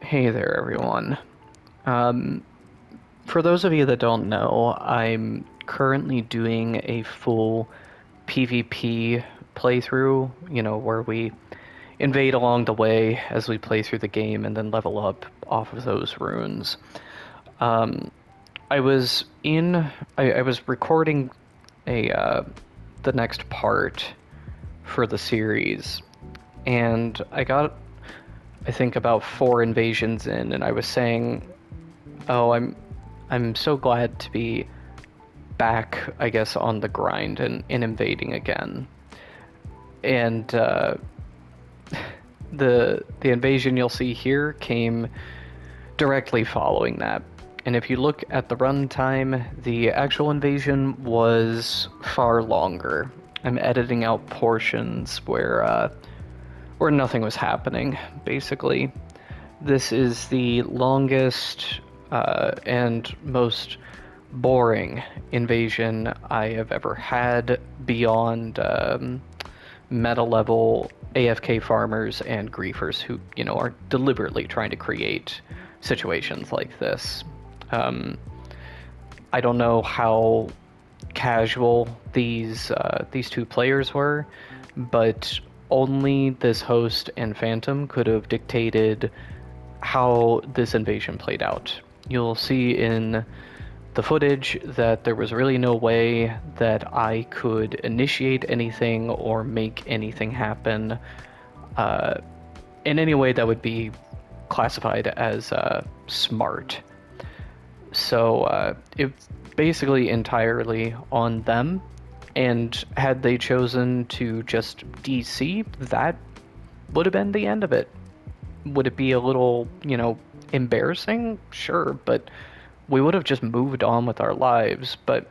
Hey there, everyone. Um, for those of you that don't know, I'm currently doing a full PvP playthrough, where we invade along the way as we play through the game and then level up off of those runes. Um, I was I was recording a the next part for the series, and I think, about 4 invasions in, and I was saying, oh, I'm so glad to be back, I guess, on the grind and in invading again. And the invasion you'll see here came directly following that. And if you look at the runtime, the actual invasion was far longer. I'm editing out portions where nothing was happening, basically. This is the longest and most boring invasion I have ever had beyond meta level AFK farmers and griefers who, are deliberately trying to create situations like this. I don't know how casual these two players were, but only this host and Phantom could have dictated how this invasion played out. You'll see in the footage that there was really no way that I could initiate anything or make anything happen in any way that would be classified as smart. So it's basically entirely on them. And had they chosen to just DC, that would have been the end of it. Would it be a little, embarrassing? Sure, but we would have just moved on with our lives. But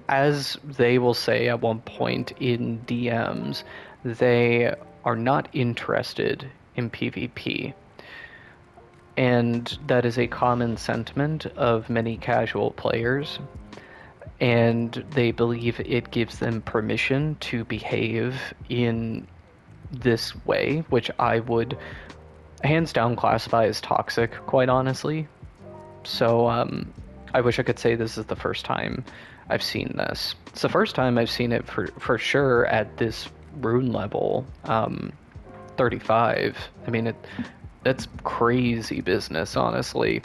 as they will say at one point in DMs, they are not interested in PvP. And that is a common sentiment of many casual players. And they believe it gives them permission to behave in this way, which I would hands down classify as toxic, quite honestly. So I wish I could say this is the first time I've seen this. It's the first time I've seen it for sure at this rune level, 35. I mean, that's crazy business, honestly.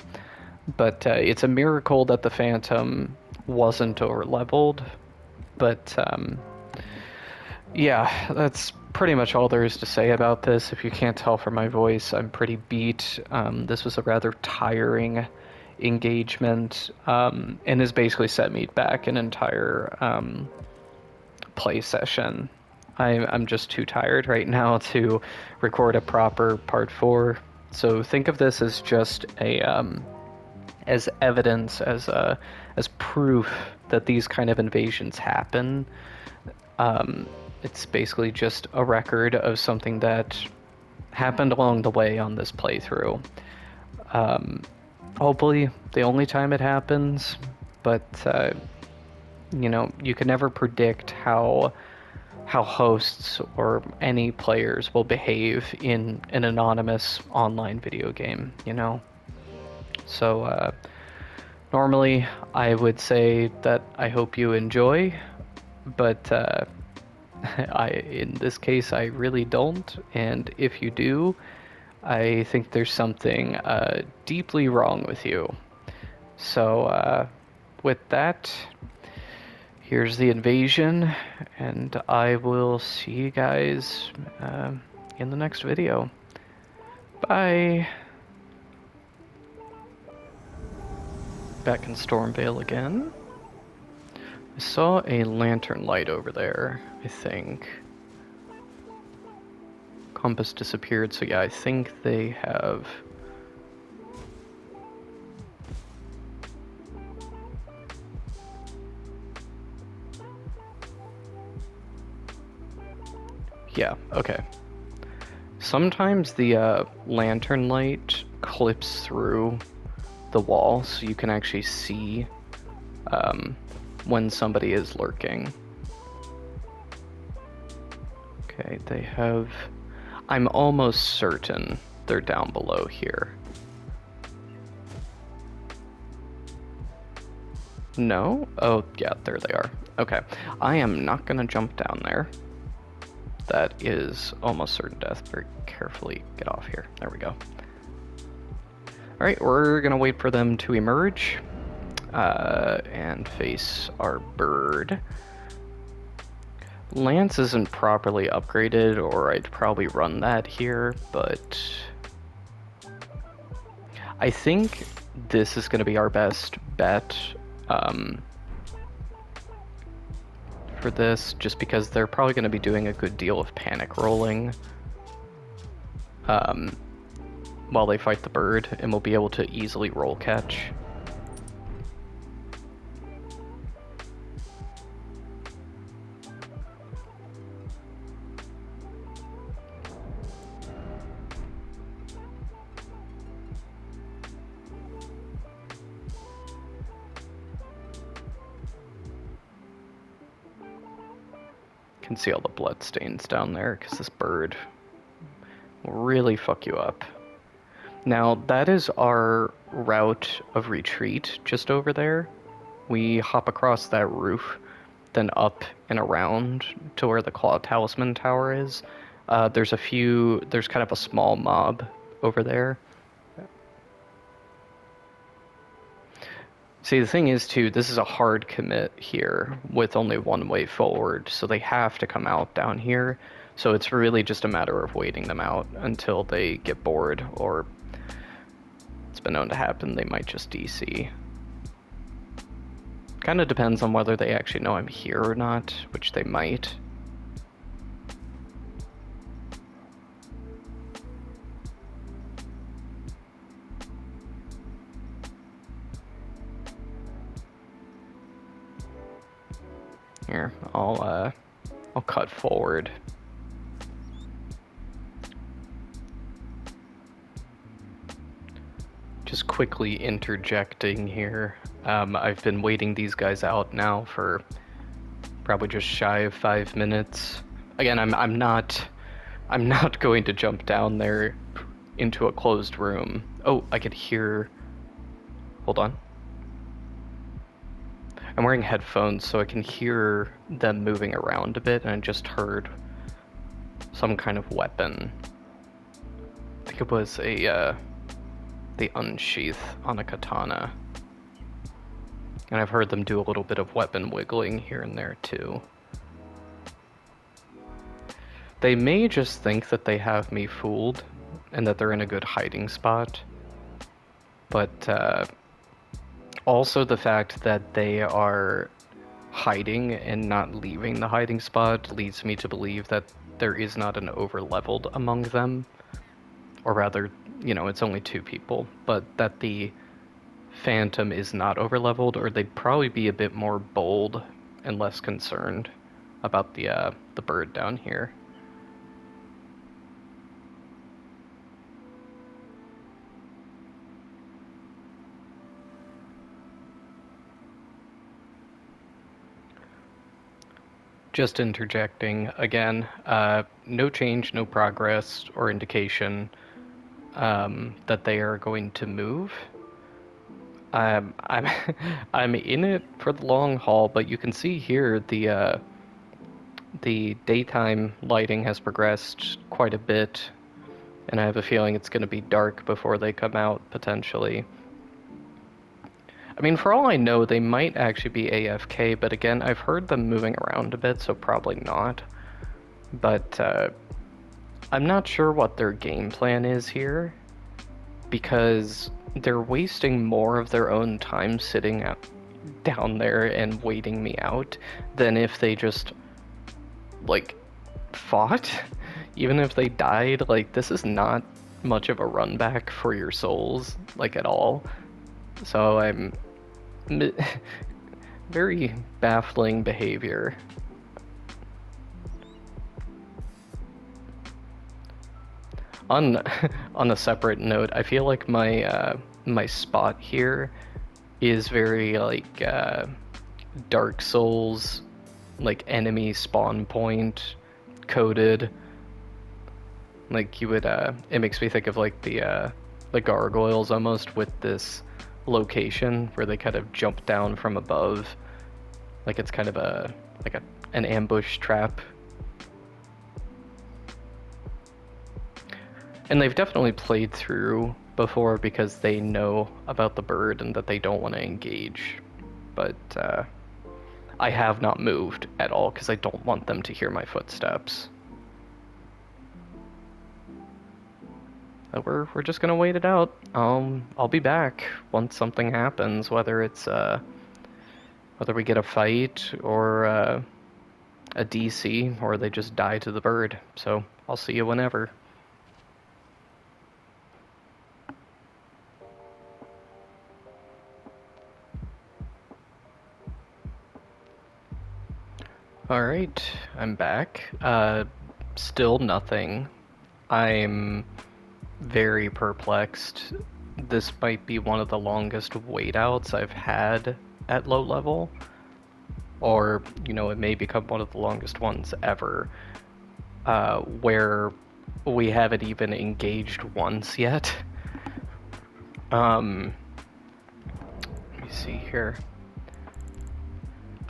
But it's a miracle that the Phantom wasn't over leveled. But yeah, that's pretty much all there is to say about this. If you can't tell from my voice, I'm pretty beat. This was a rather tiring engagement, and has basically set me back an entire play session. I'm just too tired right now to record a proper part 4. So think of this as just as evidence, as proof that these kind of invasions happen. It's basically just a record of something that happened along the way on this playthrough. Hopefully the only time it happens, but you can never predict how hosts or any players will behave in an anonymous online video game, So normally I would say that I hope you enjoy, but in this case I really don't, and if you do, I think there's something deeply wrong with you. So with that, here's the invasion, and I will see you guys in the next video. Bye! Back in Stormveil again. I saw a lantern light over there, I think. Compass disappeared, so yeah, I think they have... Yeah, okay. Sometimes the lantern light clips through the wall, so you can actually see when somebody is lurking. Okay, they have... I'm almost certain they're down below here. No? Oh, yeah, there they are. Okay. I am not gonna jump down there. That is almost certain death. Very carefully get off here. There we go. Alright, we're gonna wait for them to emerge. And face our bird. Lance isn't properly upgraded, or I'd probably run that here, but I think this is going to be our best bet for this, just because they're probably going to be doing a good deal of panic rolling while they fight the bird, and we'll be able to easily roll catch. Can see all the blood stains down there because this bird will really fuck you up. Now that is our route of retreat just over there. We hop across that roof, then up and around to where the Claw Talisman Tower is. There's kind of a small mob over there. See, the thing is, too, this is a hard commit here with only one way forward, so they have to come out down here. So it's really just a matter of waiting them out until they get bored, or it's been known to happen, they might just DC. Kind of depends on whether they actually know I'm here or not, which they might. Here, I'll cut forward. Just quickly interjecting here. I've been waiting these guys out now for probably just shy of 5 minutes. Again, I'm not going to jump down there into a closed room. Oh, I could hear. Hold on. I'm wearing headphones, so I can hear them moving around a bit, and I just heard some kind of weapon. I think it was the unsheath on a katana. And I've heard them do a little bit of weapon wiggling here and there, too. They may just think that they have me fooled, and that they're in a good hiding spot. But, also the fact that they are hiding and not leaving the hiding spot leads me to believe that there is not an over-leveled among them. Or rather, you know, it's only 2 people, but that the Phantom is not over-leveled, or they'd probably be a bit more bold and less concerned about the bird down here. Just interjecting again, no change, no progress or indication that they are going to move. I'm in it for the long haul, but you can see here the daytime lighting has progressed quite a bit, and I have a feeling it's going to be dark before they come out potentially. I mean, for all I know, they might actually be AFK, but again, I've heard them moving around a bit, so probably not. But I'm not sure what their game plan is here, because they're wasting more of their own time sitting down there and waiting me out than if they just, like, fought. Even if they died, like, this is not much of a run back for your souls, like, at all. So I'm very baffling behavior. On a separate note, I feel like my my spot here is very like Dark Souls, like enemy spawn point coded. Like you would, it makes me think of like the gargoyles almost with this location where they kind of jump down from above. Like it's kind of an ambush trap. And they've definitely played through before because they know about the bird and that they don't want to engage. But I have not moved at all because I don't want them to hear my footsteps. We're just gonna wait it out. I'll be back once something happens, whether it's whether we get a fight or a DC or they just die to the bird. So I'll see you whenever. Alright, I'm back. Still nothing. I'm very perplexed. This might be one of the longest wait outs I've had at low level. Or, you know, it may become one of the longest ones ever. Where we haven't even engaged once yet. Let me see here.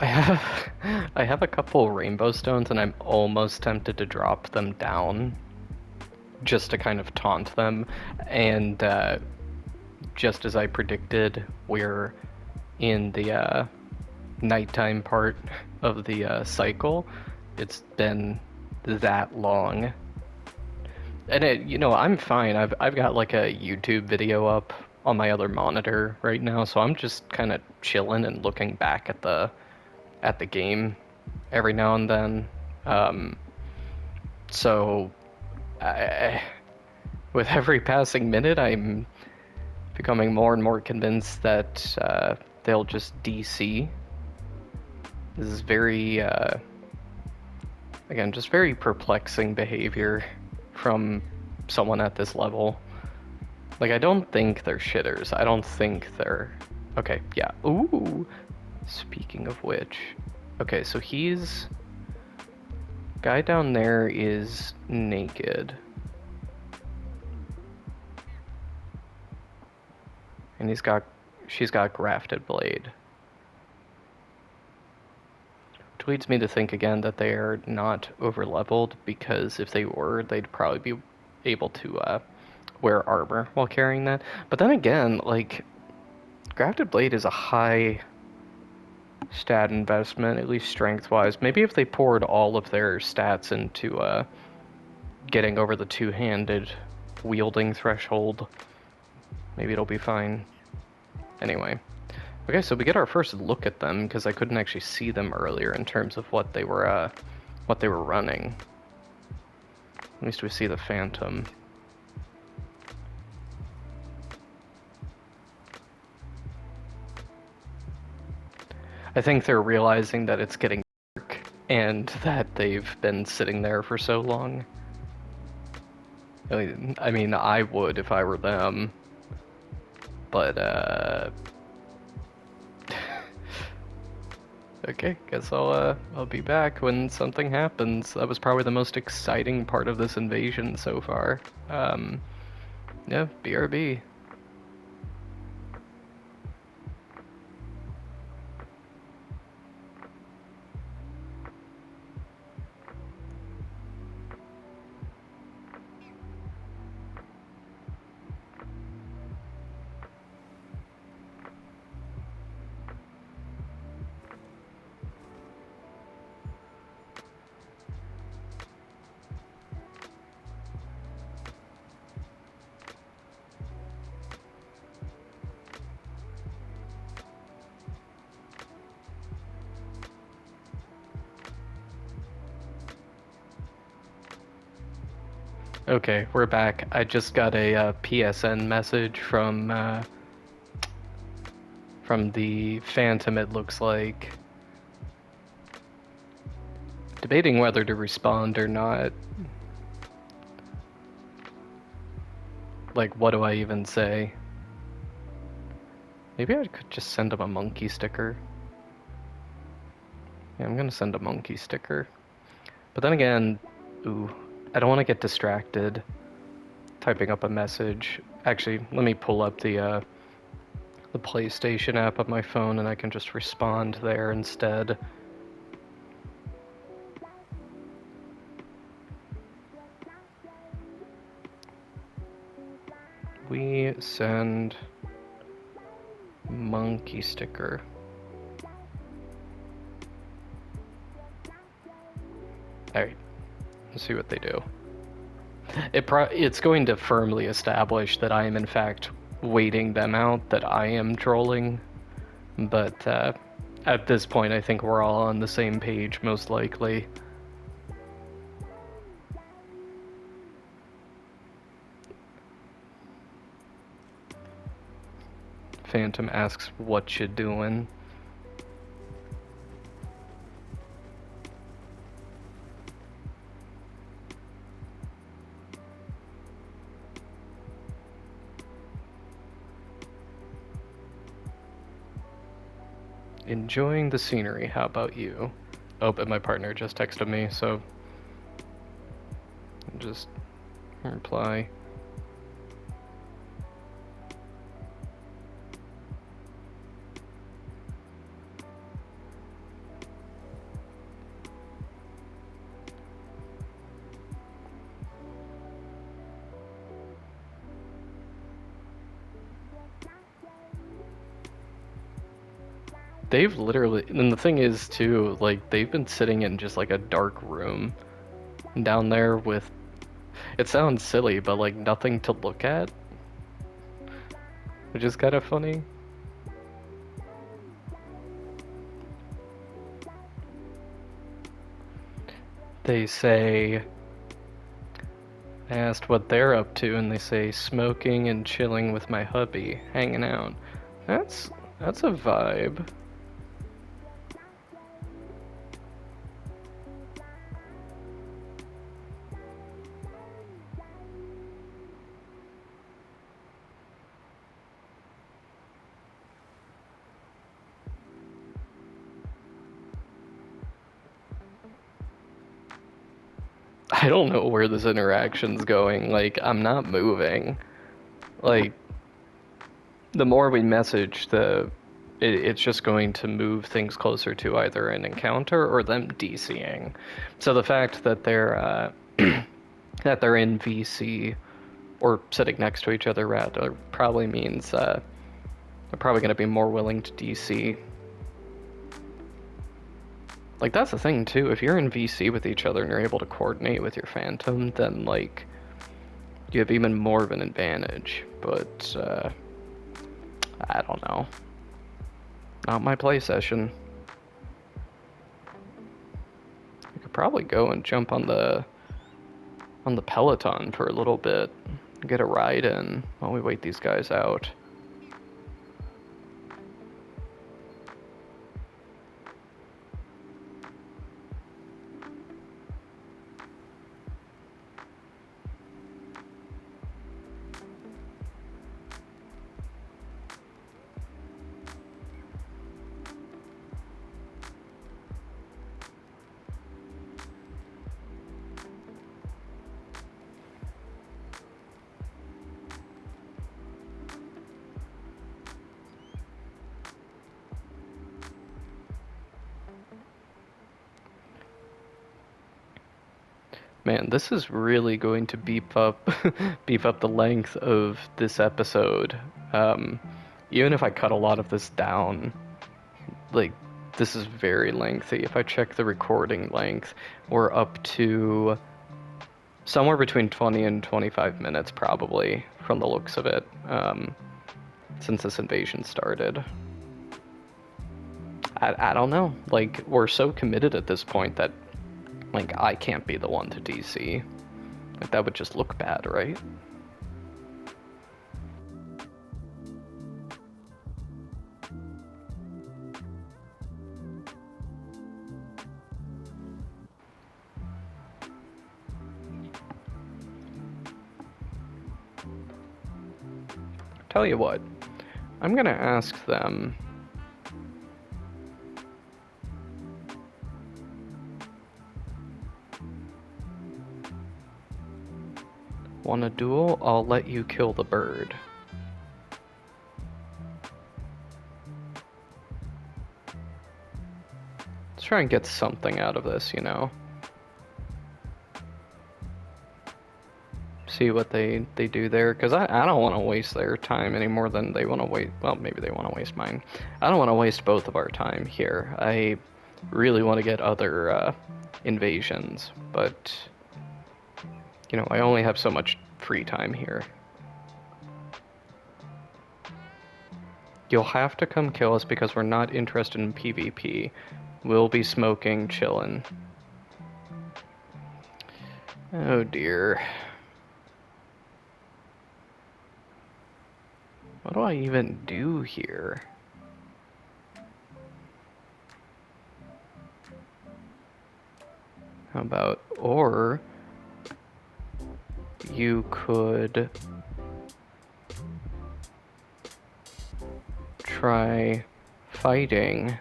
I have a couple rainbow stones and I'm almost tempted to drop them down just to kind of taunt them. And just as I predicted, we're in the nighttime part of the cycle. It's been that long. And you know, I'm fine. I've got like a YouTube video up on my other monitor right now, so I'm just kind of chilling and looking back at the game every now and then. So with every passing minute, I'm becoming more and more convinced that they'll just DC. This is very, again, just very perplexing behavior from someone at this level. Like, I don't think they're shitters. I don't think they're... Okay, yeah. Ooh! Speaking of which... Okay, so he's... Guy down there is naked. And she's got grafted blade. Which leads me to think again that they are not over-leveled, because if they were, they'd probably be able to wear armor while carrying that. But then again, like, grafted blade is a high stat investment, at least strength-wise. Maybe if they poured all of their stats into getting over the two-handed wielding threshold, maybe it'll be fine. Anyway. Okay, so we get our first look at them, because I couldn't actually see them earlier in terms of what they were running. At least we see the Phantom. I think they're realizing that it's getting dark, and that they've been sitting there for so long. I mean, I would if I were them. But, okay, guess I'll be back when something happens. That was probably the most exciting part of this invasion so far. Yeah, BRB. Okay, we're back. I just got a PSN message from the Phantom, it looks like. Debating whether to respond or not. Like, what do I even say? Maybe I could just send him a monkey sticker. Yeah, I'm gonna send a monkey sticker. But then again, ooh, I don't want to get distracted typing up a message. Actually, let me pull up the PlayStation app on my phone and I can just respond there instead. We send monkey sticker. Alright, let's see what they do. It's going to firmly establish that I am in fact waiting them out, that I am trolling, but at this point I think we're all on the same page, most likely. Phantom asks, what you doing? Enjoying the scenery, how about you? Oh, but my partner just texted me, so I'll just reply. They've literally, and the thing is too, like, they've been sitting in just like a dark room down there with, it sounds silly, but like nothing to look at, which is kind of funny. They say, I asked what they're up to, and they say smoking and chilling with my hubby, hanging out. That's a vibe. I don't know where this interaction's going. Like, I'm not moving. Like, the more we message, it's just going to move things closer to either an encounter or them DCing. So the fact that they're that they're in VC or sitting next to each other rather probably means they're probably going to be more willing to DC. Like, that's the thing too, if you're in VC with each other and you're able to coordinate with your Phantom, then like you have even more of an advantage. But I don't know. Not my play session. I could probably go and jump on the Peloton for a little bit, get a ride in while we wait these guys out. Man, this is really going to beef up the length of this episode. Even if I cut a lot of this down, like, this is very lengthy. If I check the recording length, we're up to somewhere between 20 and 25 minutes probably, from the looks of it, since this invasion started. I don't know. Like, we're so committed at this point that, like, I can't be the one to DC. Like, that would just look bad, right? Tell you what, I'm gonna ask them. Want a duel? I'll let you kill the bird. Let's try and get something out of this, you know? See what they do there, because I don't want to waste their time any more than they want to waste. Well, maybe they want to waste mine. I don't want to waste both of our time here. I really want to get other invasions, but you know, I only have so much free time here. You'll have to come kill us because we're not interested in PvP. We'll be smoking, chillin'. Oh dear. What do I even do here? How about, or you could try fighting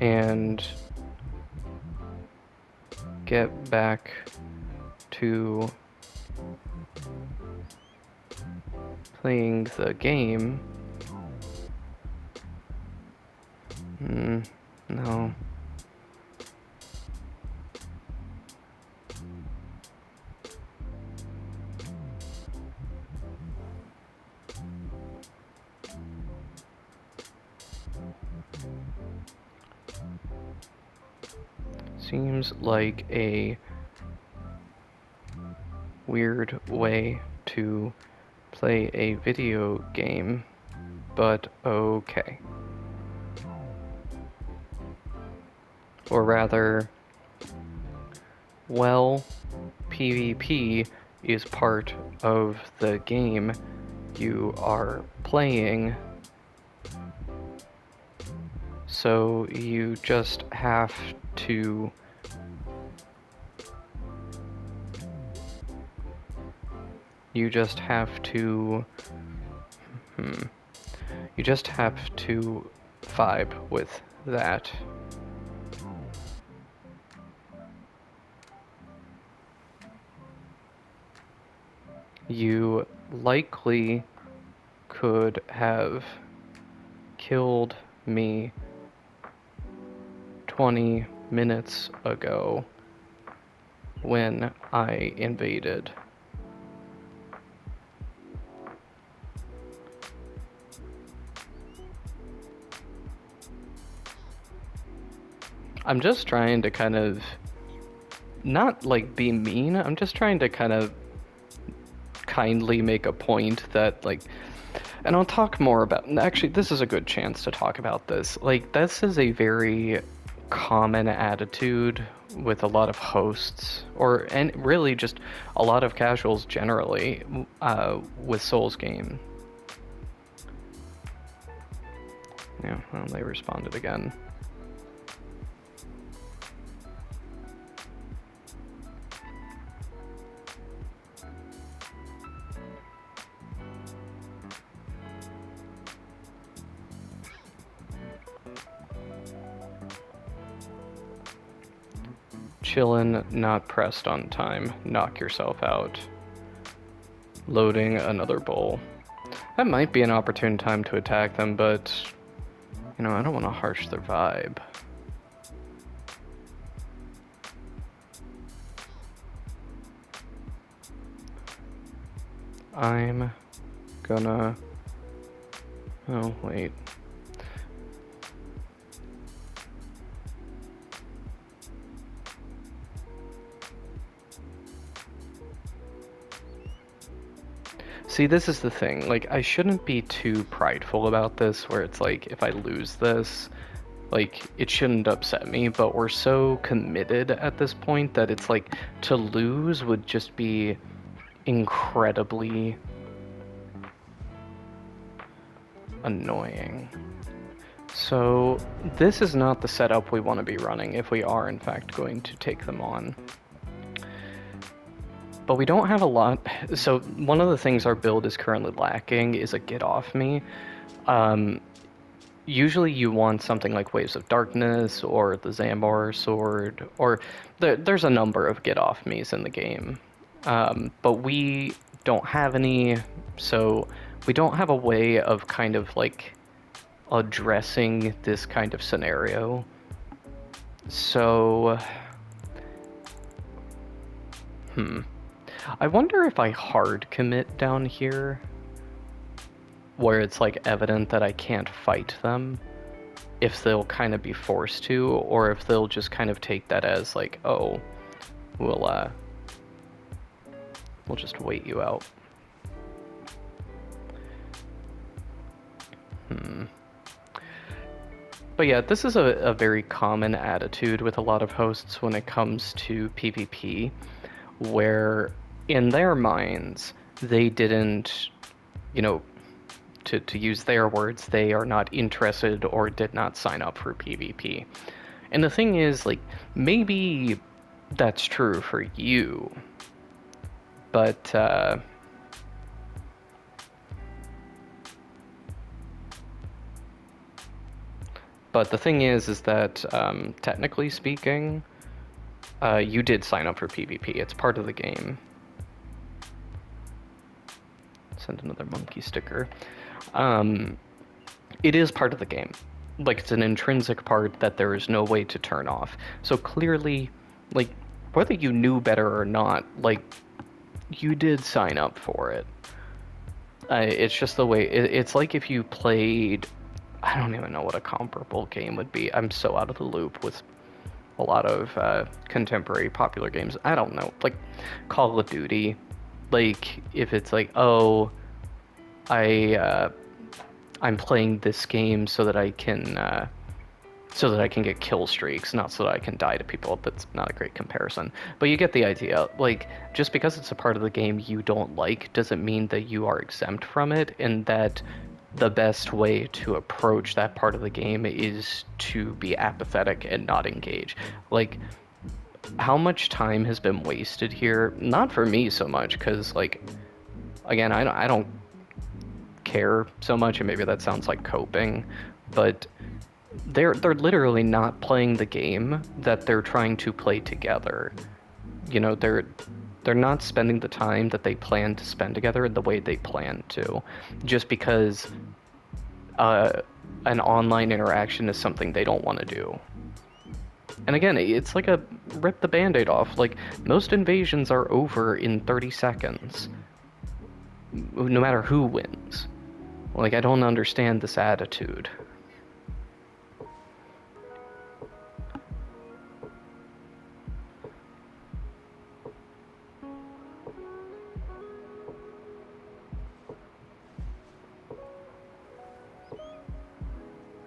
and get back to playing the game. No. Seems like a weird way to play a video game, but okay. Or rather, well, PvP is part of the game you are playing, so you just have to you just have to vibe with that. You likely could have killed me 20 minutes ago when I invaded. I'm just trying to kind of not like be mean, I'm just trying to kind of kindly make a point that like, and I'll talk more about, actually this is a good chance to talk about this. Like, this is a very common attitude with a lot of hosts, and really just a lot of casuals generally, with Souls game. Yeah, well, they responded again. Chillin', not pressed on time. Knock yourself out. Loading another bowl. That might be an opportune time to attack them, but you know, I don't want to harsh their vibe. I'm gonna... Oh, wait. See, this is the thing, like, I shouldn't be too prideful about this, where it's like, if I lose this, like, it shouldn't upset me, but we're so committed at this point that it's like, to lose would just be incredibly annoying. So, this is not the setup we want to be running if we are, in fact, going to take them on. But we don't have a lot, so one of the things our build is currently lacking is a get off me. Usually you want something like Waves of Darkness or the Zambar sword, or there's a number of get off me's in the game. But we don't have any, so we don't have a way of kind of like addressing this kind of scenario. So, I wonder if I hard commit down here, where it's like evident that I can't fight them, if they'll kind of be forced to, or if they'll just kind of take that as like, oh, we'll just wait you out. But yeah, this is a very common attitude with a lot of hosts when it comes to PvP, where in their minds, they didn't, you know, to use their words, they are not interested or did not sign up for PvP. And the thing is, like, maybe that's true for you, but the thing is that technically speaking, you did sign up for PvP. It's part of the game. Send another monkey sticker. It is part of the game. Like, it's an intrinsic part that there is no way to turn off. So clearly, like, whether you knew better or not, like, you did sign up for it. It's just the way... It's like if you played... I don't even know what a comparable game would be. I'm so out of the loop with a lot of contemporary popular games. I don't know. Like, Call of Duty. Like, if it's like, oh... I'm playing this game so that I can get kill streaks, not so that I can die to people. That's not a great comparison, but you get the idea. Like, just because it's a part of the game you don't like doesn't mean that you are exempt from it, and that the best way to approach that part of the game is to be apathetic and not engage. Like, how much time has been wasted here? Not for me so much, because, like, again, I don't care so much, and maybe that sounds like coping, but they're literally not playing the game that they're trying to play together. You know, they're not spending the time that they plan to spend together in the way they plan to, just because an online interaction is something they don't want to do. And again, it's like a rip the band-aid off. Like, most invasions are over in 30 seconds, no matter who wins. Like, I don't understand this attitude.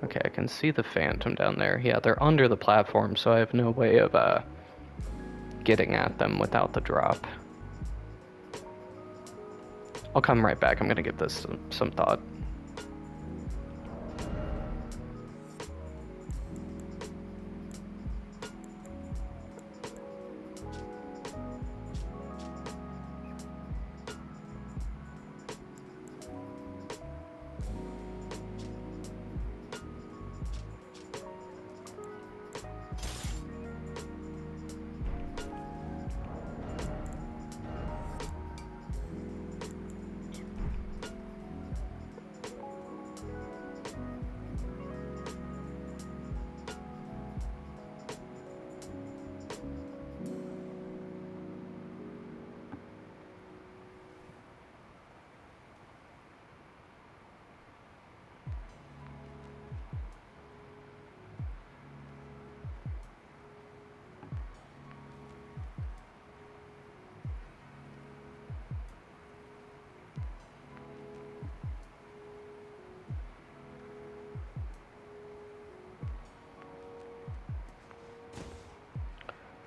Okay, I can see the Phantom down there. Yeah, they're under the platform, so I have no way of getting at them without the drop. I'll come right back. I'm gonna give this some thought.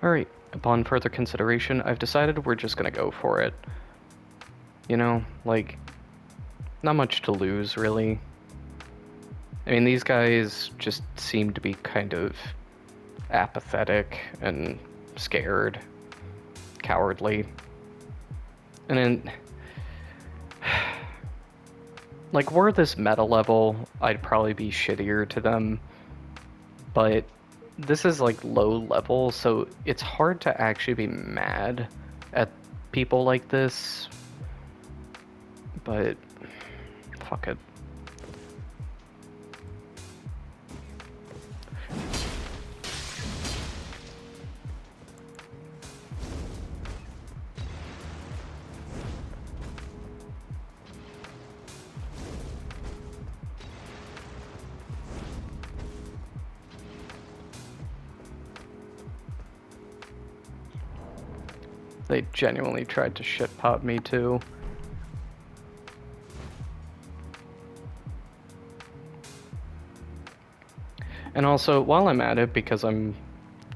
Alright, upon further consideration, I've decided we're just gonna go for it. You know, like, not much to lose, really. I mean, these guys just seem to be kind of apathetic and scared, cowardly. And then, like, were this meta level, I'd probably be shittier to them, but this is like low level, so it's hard to actually be mad at people like this, but fuck it. They genuinely tried to shit pop me too. And also, while I'm at it, because I'm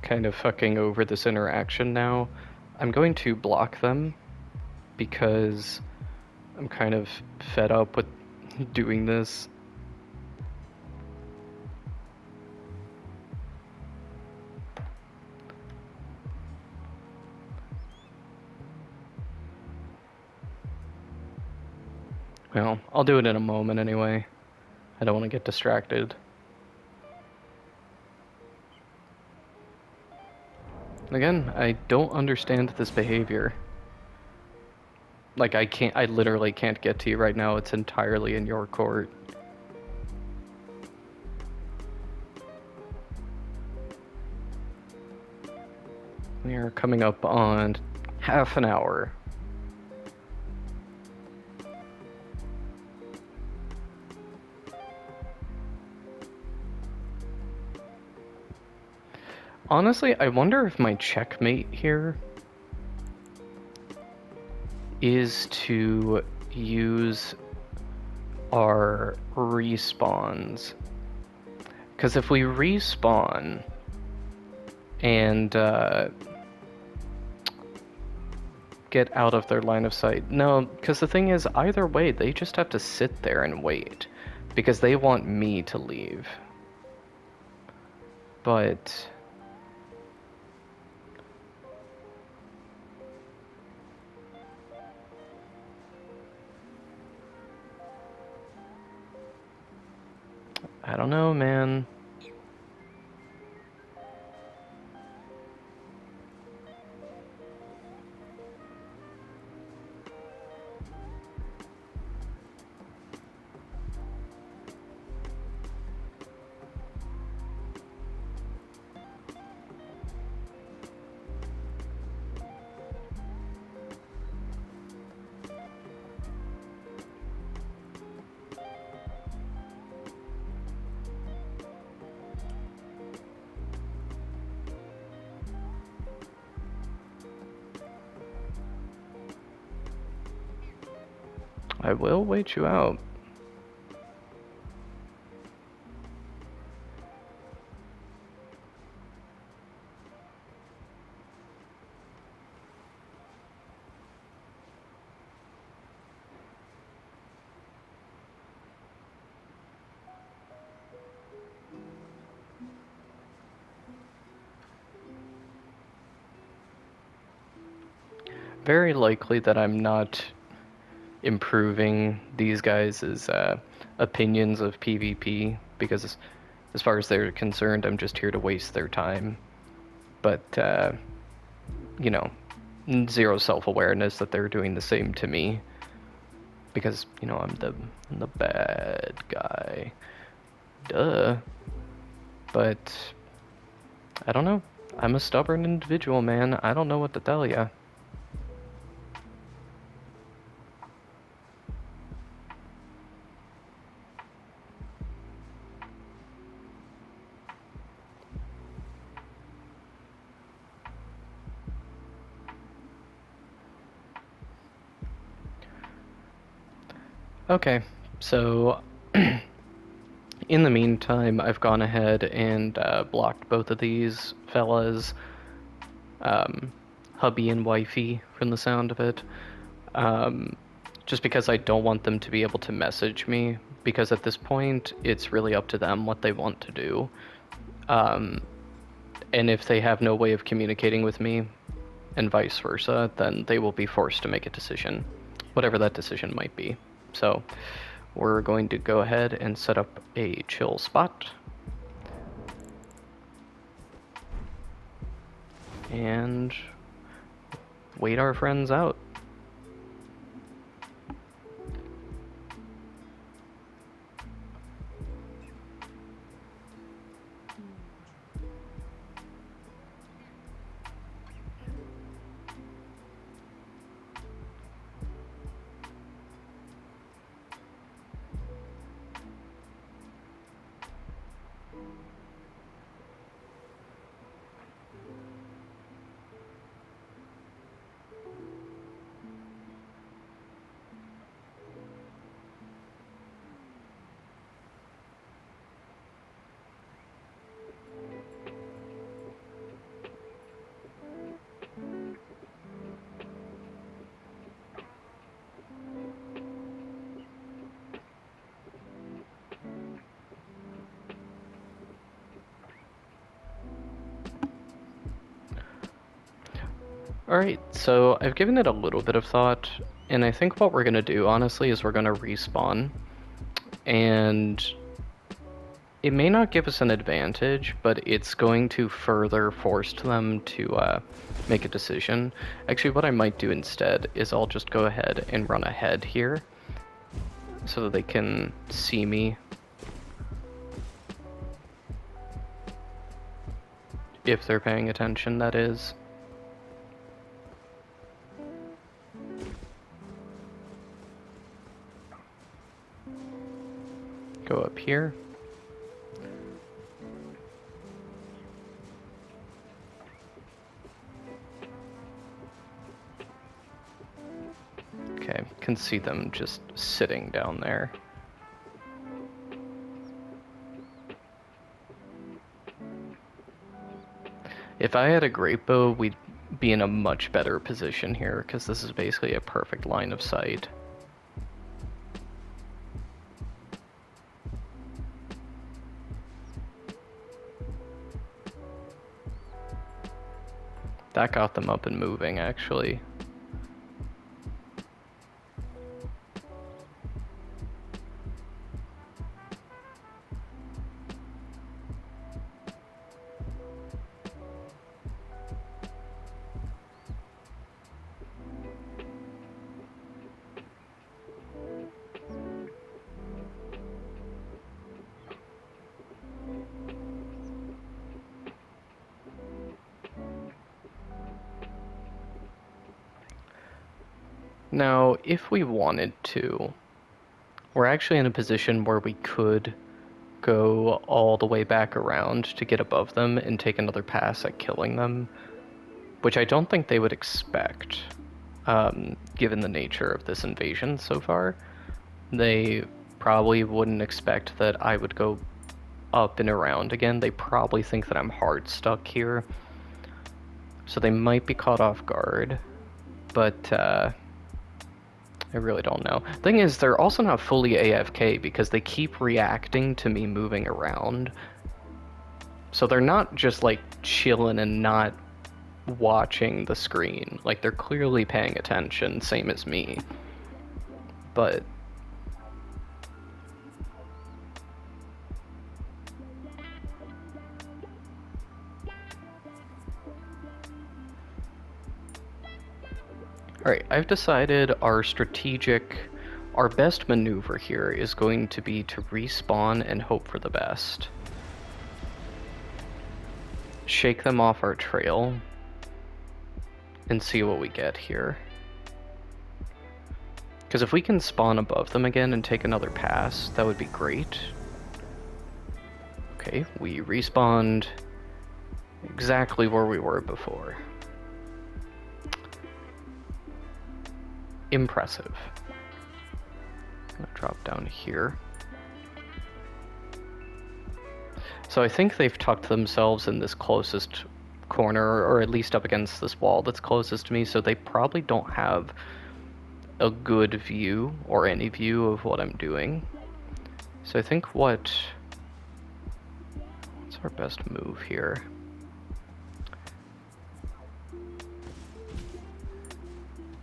kind of fucking over this interaction now, I'm going to block them because I'm kind of fed up with doing this. Well, I'll do it in a moment anyway. I don't want to get distracted. Again, I don't understand this behavior. Like, I literally can't get to you right now. It's entirely in your court. We are coming up on half an hour. Honestly, I wonder if my checkmate here is to use our respawns. Because if we respawn and get out of their line of sight. No, because the thing is, either way, they just have to sit there and wait. Because they want me to leave. But I don't know, man. I will wait you out. Very likely that I'm not improving these guys' opinions of PvP, because as far as they're concerned, I'm just here to waste their time. But, you know, zero self-awareness that they're doing the same to me. Because, you know, I'm the bad guy. Duh. But, I don't know. I'm a stubborn individual, man. I don't know what to tell ya. Okay, so in the meantime, I've gone ahead and blocked both of these fellas, hubby and wifey, from the sound of it, just because I don't want them to be able to message me, because at this point, it's really up to them what they want to do. And if they have no way of communicating with me, and vice versa, then they will be forced to make a decision, whatever that decision might be. So we're going to go ahead and set up a chill spot. And wait our friends out. Alright, so I've given it a little bit of thought, and I think what we're gonna do, honestly, is we're gonna respawn, and it may not give us an advantage, but it's going to further force them to make a decision. Actually, what I might do instead is I'll just go ahead and run ahead here, so that they can see me. If they're paying attention, that is. Go up here. Okay, can see them just sitting down there. If I had a great bow, we'd be in a much better position here, because this is basically a perfect line of sight. That got them up and moving, actually. Now, if we wanted to, we're actually in a position where we could go all the way back around to get above them and take another pass at killing them, which I don't think they would expect, given the nature of this invasion so far. They probably wouldn't expect that I would go up and around again. They probably think that I'm hard stuck here, so they might be caught off guard, but I really don't know. Thing is, they're also not fully AFK because they keep reacting to me moving around. So they're not just like chilling and not watching the screen. Like, they're clearly paying attention, same as me. But alright, I've decided our best maneuver here is going to be to respawn and hope for the best. Shake them off our trail and see what we get here. Because if we can spawn above them again and take another pass, that would be great. Okay, we respawned exactly where we were before. Impressive. I'm gonna drop down here. So I think they've tucked themselves in this closest corner, or at least up against this wall that's closest to me, so they probably don't have a good view, or any view, of what I'm doing. So I think what's our best move here?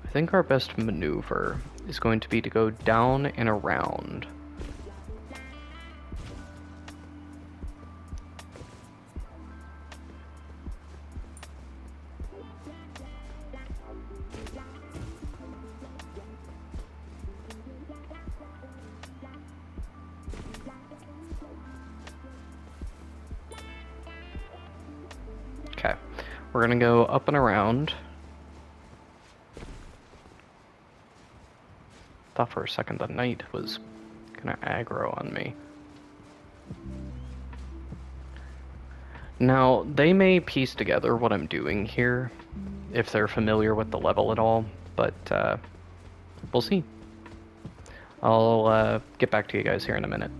I think our best maneuver is going to be to go down and around. Okay, we're gonna go up and around. Thought for a second the knight was gonna aggro on me. Now, they may piece together what I'm doing here, if they're familiar with the level at all, but we'll see. I'll get back to you guys here in a minute.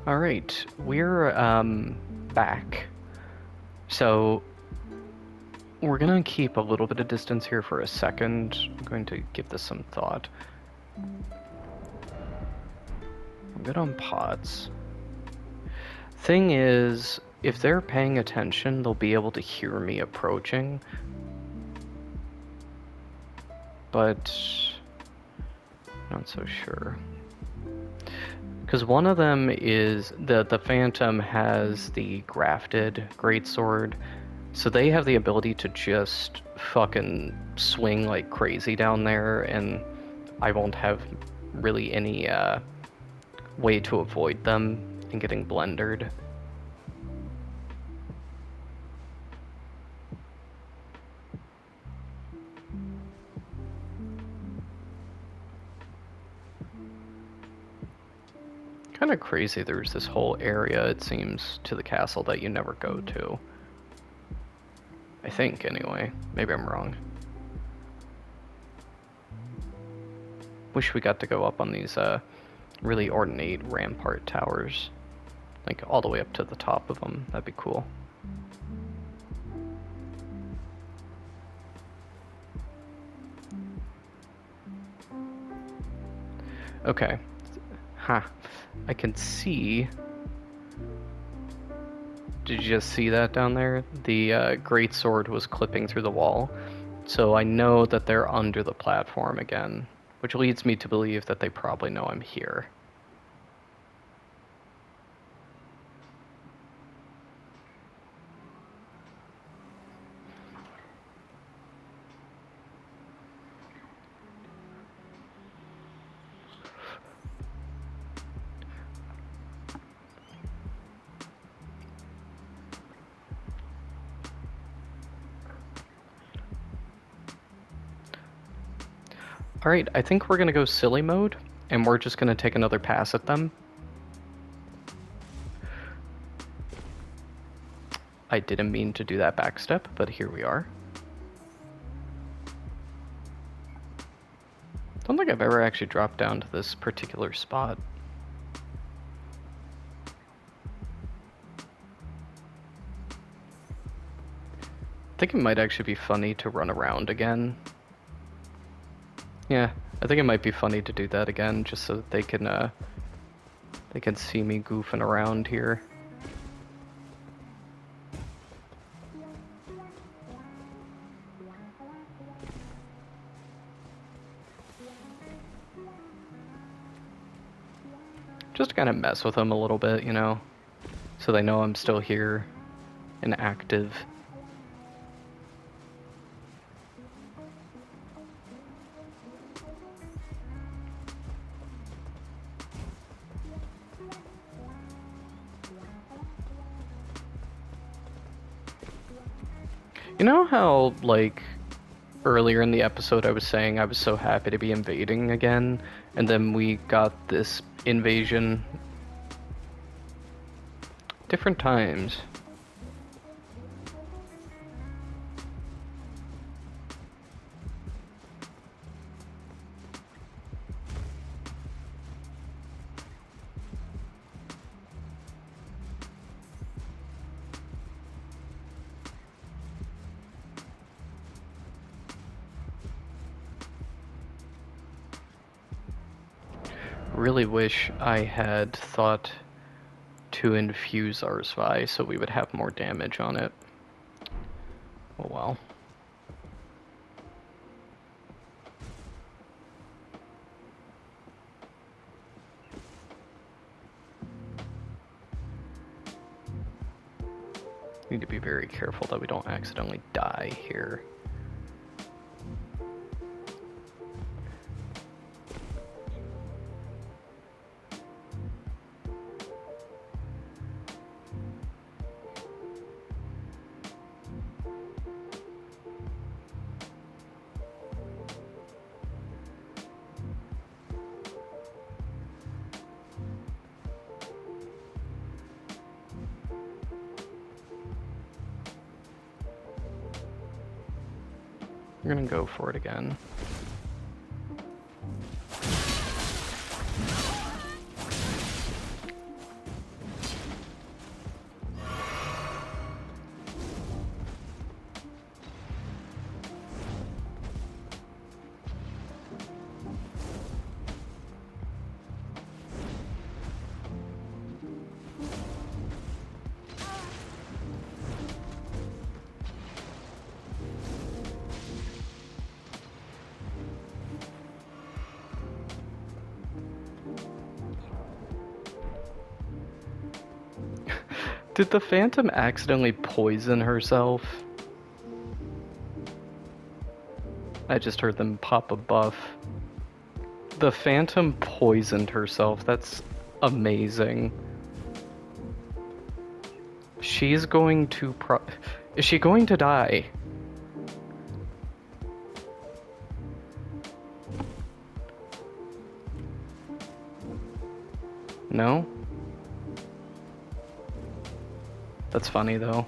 All right, we're back. So we're gonna keep a little bit of distance here for a second. I'm going to give this some thought. I'm good on pods. Thing is, if they're paying attention, they'll be able to hear me approaching. But not so sure. Because one of them is the Phantom has the grafted greatsword, so they have the ability to just fucking swing like crazy down there, and I won't have really any way to avoid them and getting blendered. Kind of crazy there's this whole area, it seems, to the castle that you never go to. I think, anyway. Maybe I'm wrong. Wish we got to go up on these really ornate rampart towers. Like, all the way up to the top of them. That'd be cool. Okay. Huh. I can see... Did you just see that down there? The greatsword was clipping through the wall. So I know that they're under the platform again, which leads me to believe that they probably know I'm here. Alright, I think we're gonna go silly mode, and we're just gonna take another pass at them. I didn't mean to do that backstep, but here we are. Don't think I've ever actually dropped down to this particular spot. I think it might actually be funny to run around again. Yeah, I think it might be funny to do that again, just so that they can see me goofing around here. Just to kind of mess with them a little bit, you know, so they know I'm still here and active. You know how, like, earlier in the episode I was saying I was so happy to be invading again, and then we got this invasion? Different times. Really wish I had thought to infuse our Stormveil so we would have more damage on it. Oh well. Need to be very careful that we don't accidentally die here. We're gonna go for it again. Did the Phantom accidentally poison herself? I just heard them pop a buff. The Phantom poisoned herself. That's amazing. She's going to Is she going to die? No? That's funny though.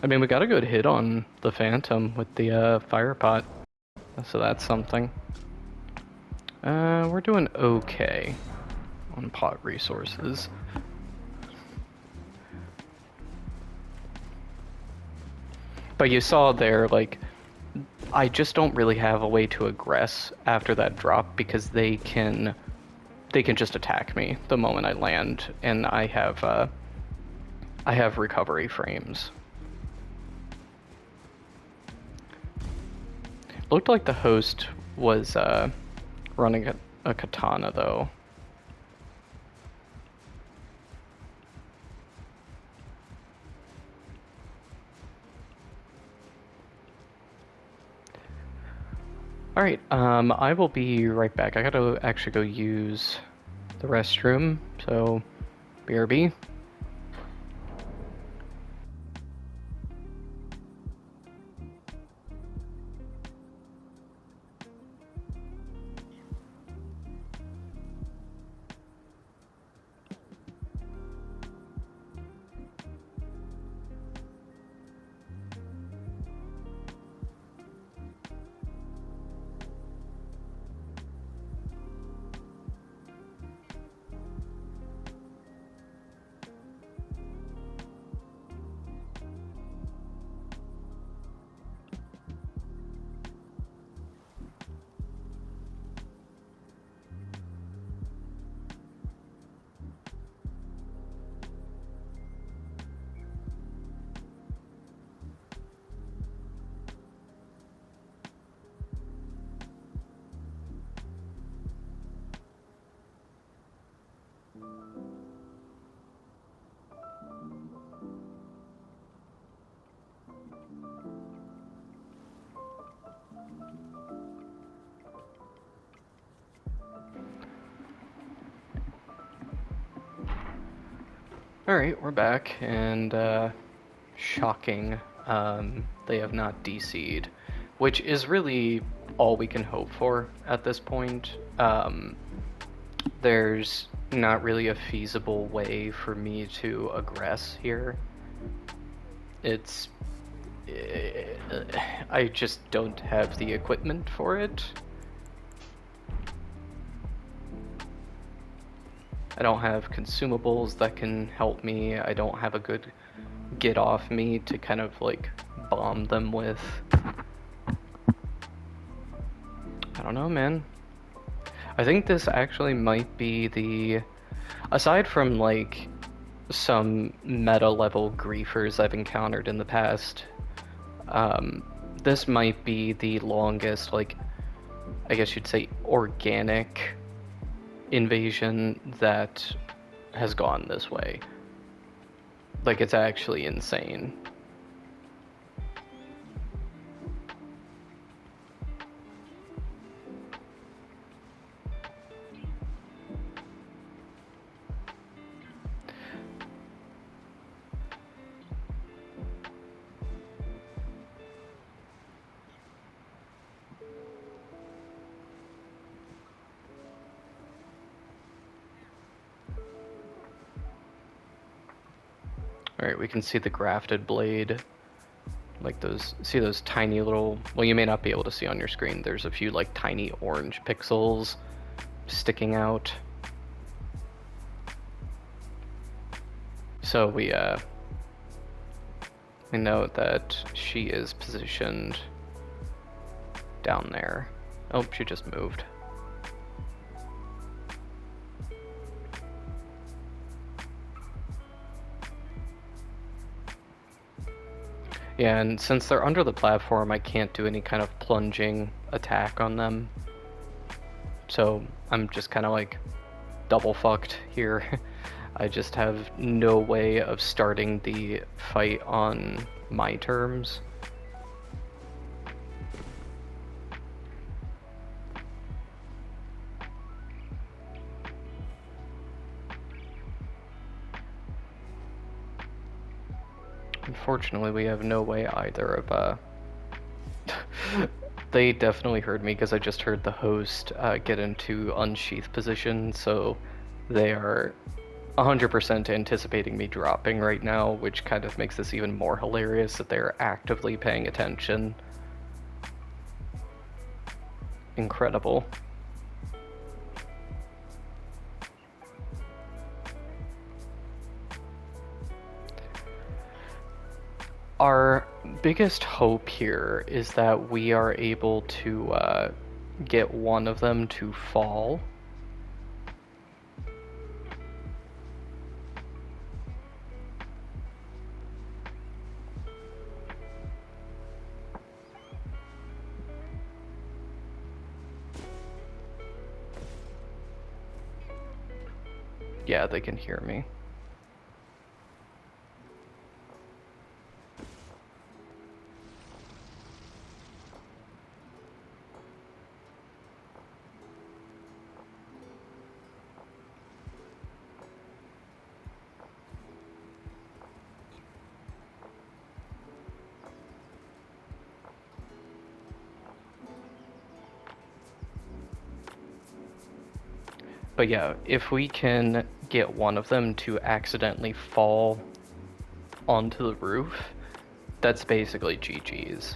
I mean, we got a good hit on the Phantom with the fire pot, so that's something. We're doing okay on pot resources. But you saw there, like, I just don't really have a way to aggress after that drop because they can just attack me the moment I land, and I have recovery frames. Looked like the host was running a katana though. Alright, I will be right back. I gotta actually go use the restroom, so BRB. Alright, we're back, and shocking, they have not DC'd, which is really all we can hope for at this point. There's not really a feasible way for me to aggress here. I just don't have the equipment for it. I don't have consumables that can help me. I don't have a good get off me to kind of like bomb them with. I don't know, man. I think this actually might be the, aside from like some meta level griefers I've encountered in the past, this might be the longest, like, I guess you'd say organic invasion that has gone this way. Like, it's actually insane. Alright, we can see the grafted blade. Like those, see those tiny little, well, you may not be able to see on your screen, there's a few like tiny orange pixels sticking out. So we know that she is positioned down there. Oh, she just moved. Yeah, and since they're under the platform, I can't do any kind of plunging attack on them. So I'm just kind of like double fucked here. I just have no way of starting the fight on my terms. Unfortunately, we have no way either of They definitely heard me because I just heard the host get into unsheath position, so they are 100% anticipating me dropping right now, which kind of makes this even more hilarious that they're actively paying attention. Incredible. Our biggest hope here is that we are able to get one of them to fall. Yeah, they can hear me. But yeah, if we can get one of them to accidentally fall onto the roof, that's basically GG's.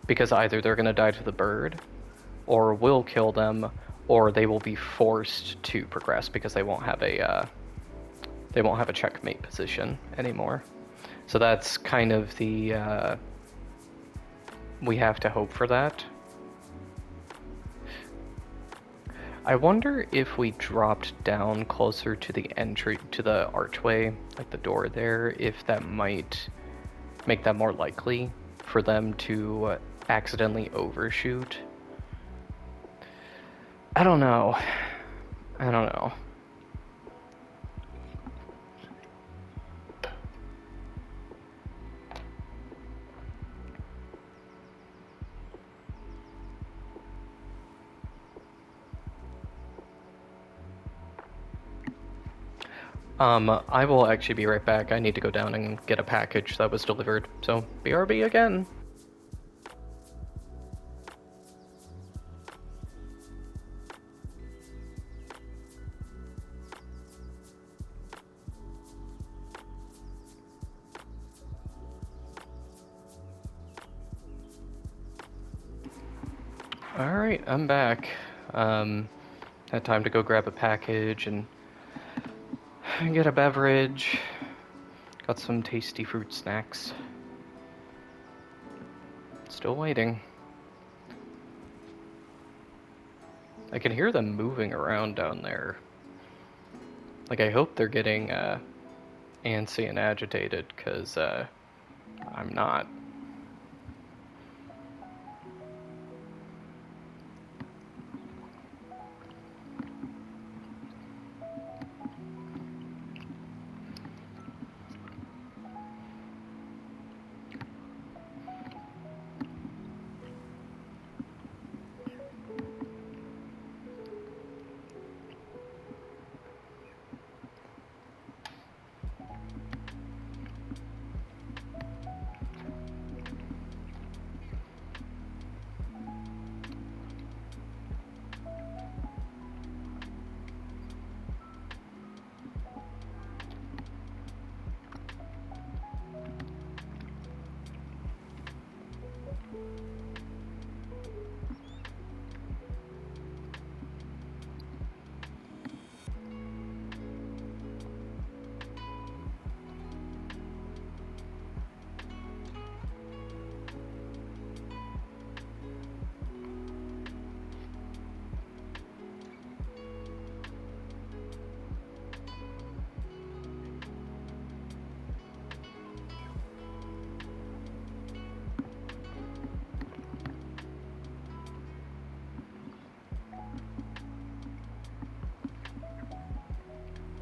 Because either they're going to die to the bird, or we'll kill them, or they will be forced to progress because they won't have a checkmate position anymore. So that's kind of the we have to hope for that. I wonder if we dropped down closer to the entry, to the archway, like the door there, if that might make that more likely for them to accidentally overshoot. I don't know. I don't know. I will actually be right back. I need to go down and get a package that was delivered. So, BRB again. Alright, I'm back. Had time to go grab a package and get a beverage. Got some tasty fruit snacks. Still waiting. I can hear them moving around down there. Like, I hope they're getting antsy and agitated, because I'm not.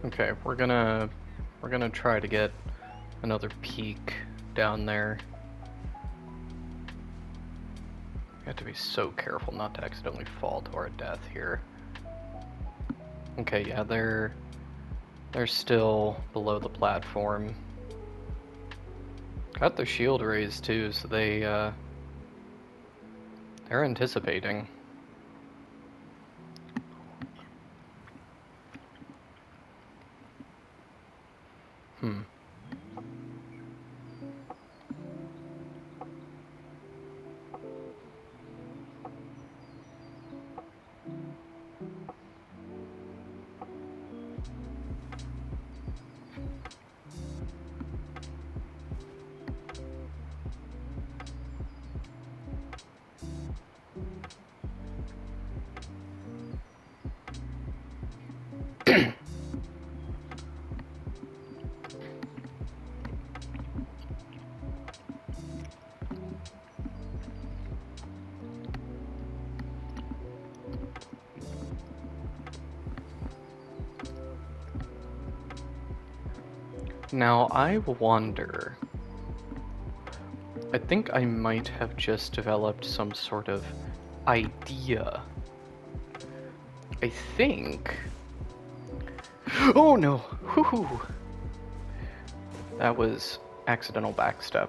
Okay, we're gonna try to get another peek down there. We have to be so careful not to accidentally fall to our death here. Okay, yeah, they're still below the platform. Got their shield raised too, so they're anticipating. Hmm. Now, I wonder... I think I might have just developed some sort of idea. I think... Oh no! Whoo-hoo! That was accidental backstep.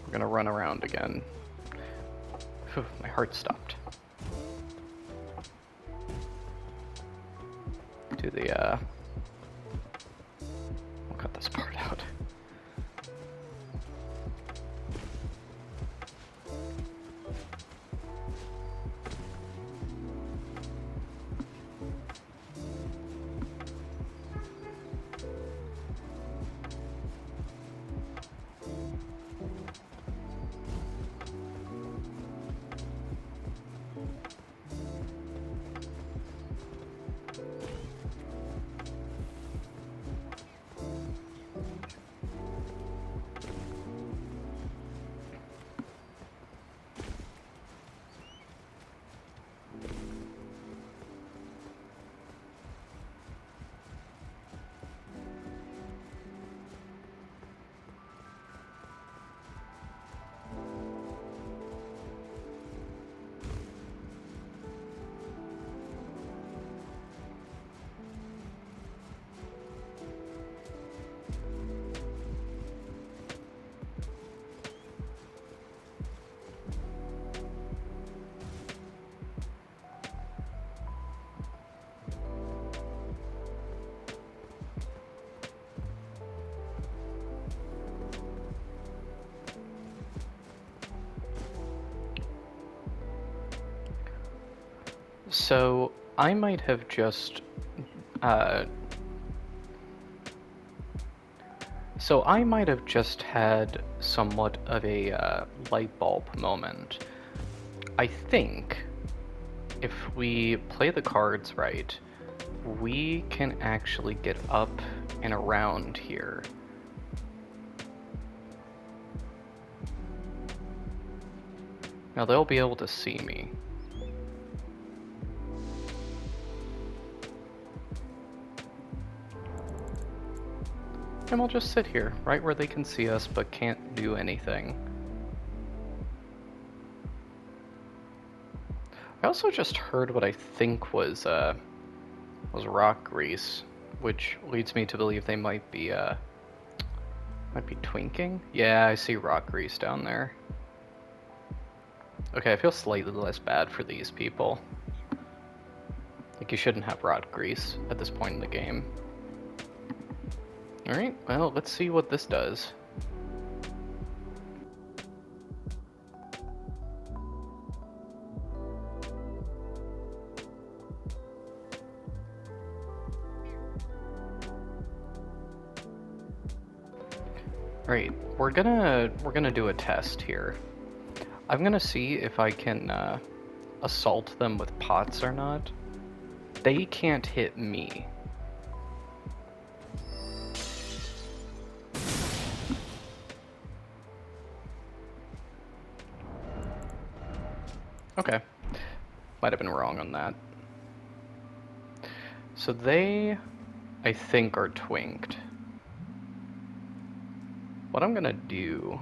We're gonna run around again. Whew, my heart stopped. Do the, I'll cut this part out. So, I might have just, had somewhat of a light bulb moment. I think if we play the cards right, we can actually get up and around here. Now they'll be able to see me. And we'll just sit here, right where they can see us but can't do anything. I also just heard what I think was rock grease, which leads me to believe they might be twinking? Yeah, I see rock grease down there. Okay, I feel slightly less bad for these people. Like, you shouldn't have rock grease at this point in the game. Alright, well, let's see what this does. Alright, we're gonna do a test here. I'm gonna see if I can assault them with pots or not. They can't hit me. Okay. Might have been wrong on that. so they, I think, are twinked. What I'm gonna do...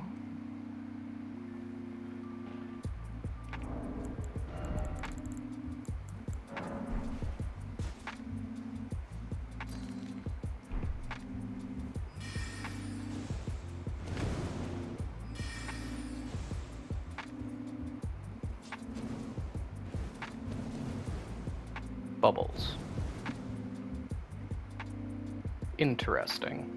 Bubbles. Interesting.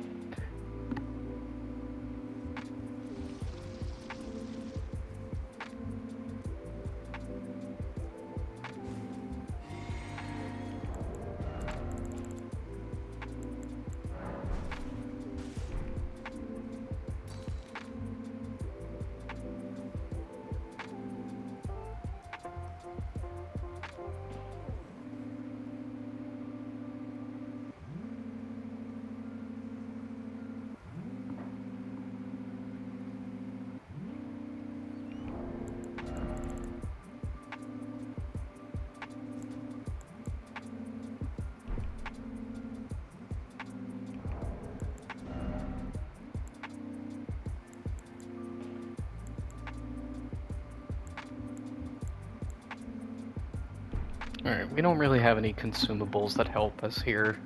Alright, we don't really have any consumables that help us here.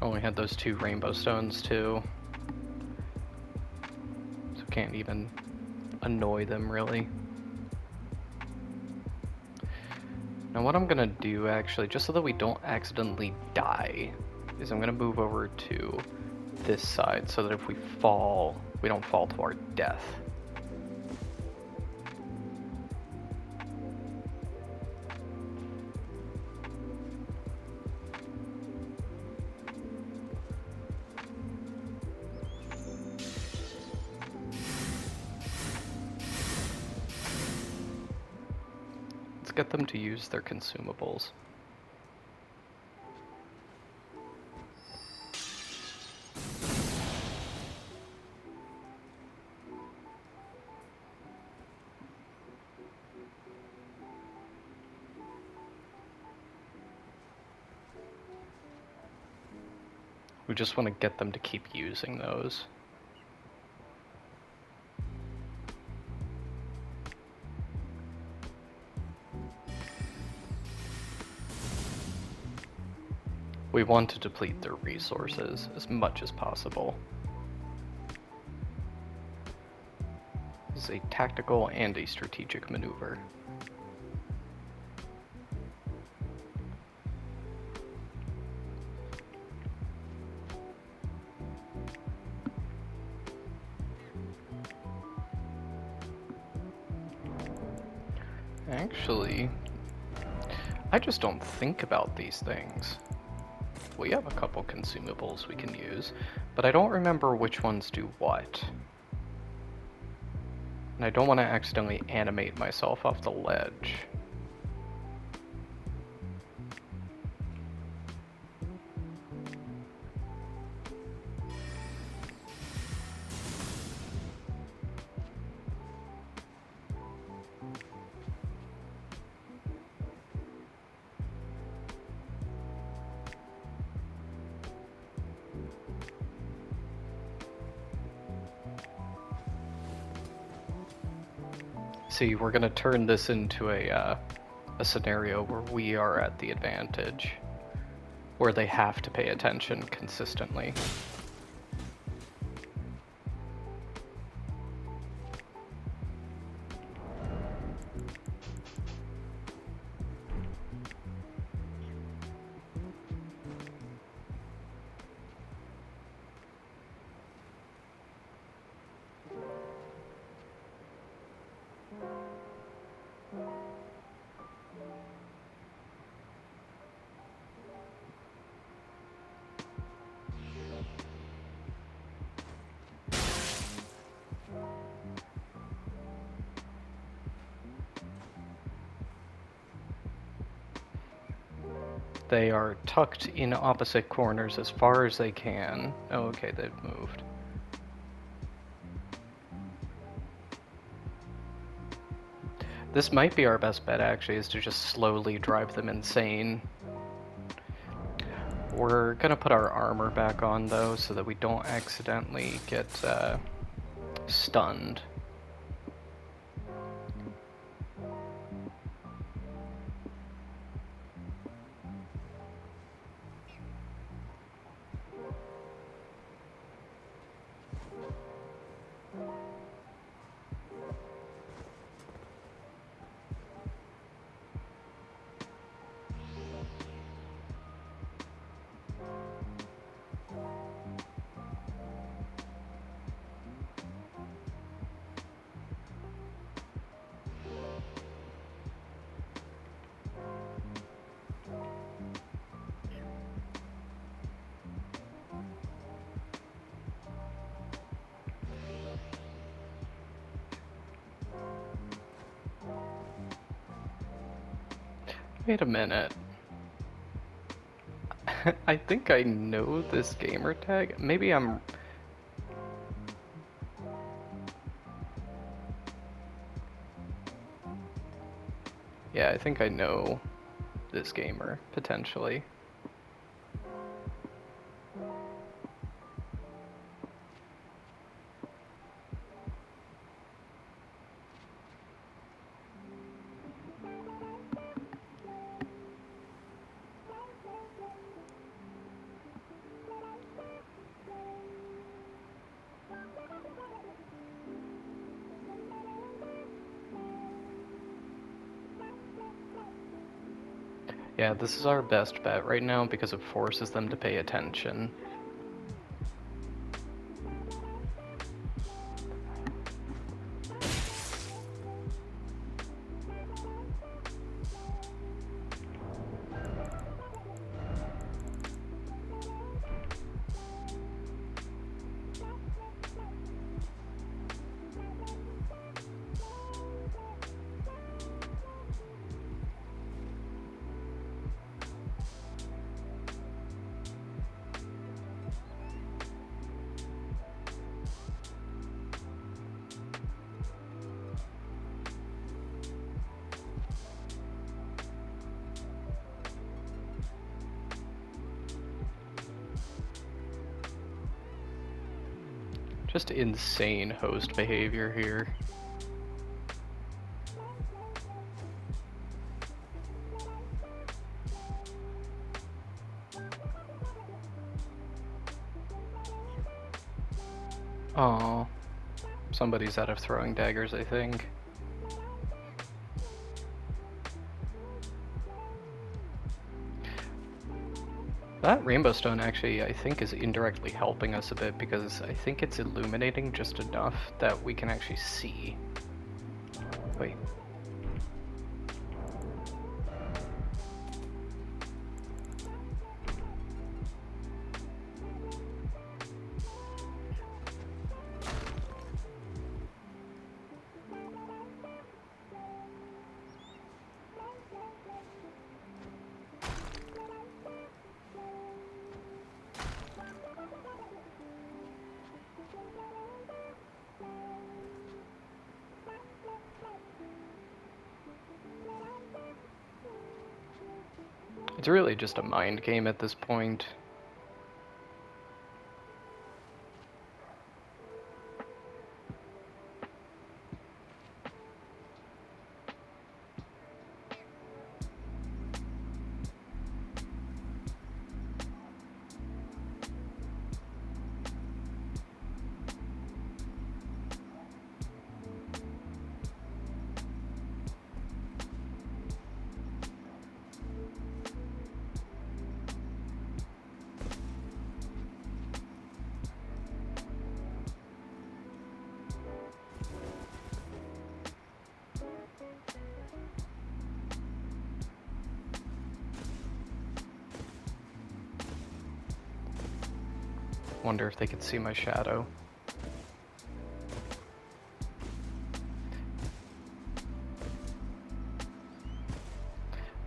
Only had those 2 rainbow stones too. So can't even annoy them really. Now what I'm gonna do actually, just so that we don't accidentally die, is I'm gonna move over to this side so that if we fall, we don't fall to our death. Let's get them to use their consumables. We just want to get them to keep using those. We want to deplete their resources as much as possible. This is a tactical and a strategic maneuver. Actually, I just don't think about these things. We have a couple consumables we can use, but I don't remember which ones do what. And I don't want to accidentally animate myself off the ledge. See, we're gonna turn this into a scenario where we are at the advantage, where they have to pay attention consistently. They are tucked in opposite corners as far as they can. Oh, okay, they've moved. This might be our best bet, actually, is to just slowly drive them insane. We're gonna put our armor back on though, so that we don't accidentally get stunned. Wait a minute. I think I know this gamer tag. Maybe I'm... Yeah, I think I know this gamer, potentially. Yeah, this is our best bet right now because it forces them to pay attention. Just insane host behavior here. Oh, somebody's out of throwing daggers, I think. That rainbow stone actually, I think, is indirectly helping us a bit because I think it's illuminating just enough that we can actually see. Wait. It's really just a mind game at this point. Wonder if they could see my shadow.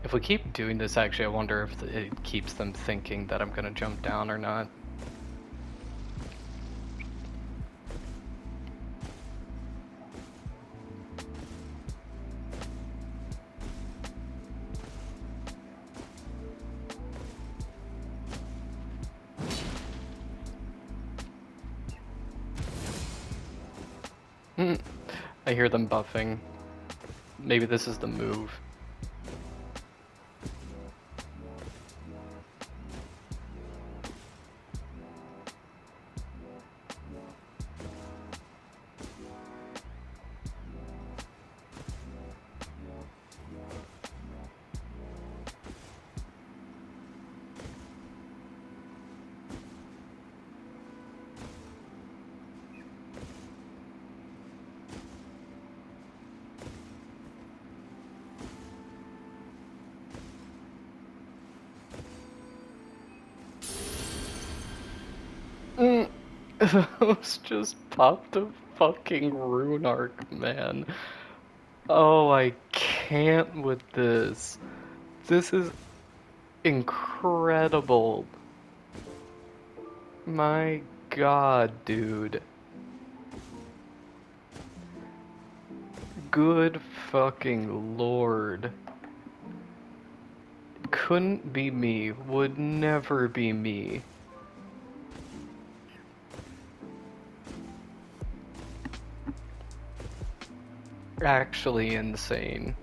If we keep doing this, actually, I wonder if it keeps them thinking that I'm gonna jump down or not. I hear them buffing. Maybe this is the move. Those just popped a fucking rune arc, man. Oh, I can't with this. This is incredible. My god, dude. Good fucking lord. Couldn't be me. Would never be me. Actually insane.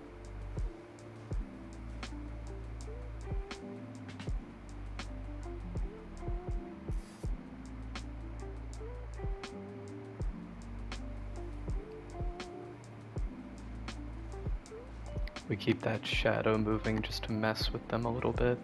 We keep that shadow moving just to mess with them a little bit.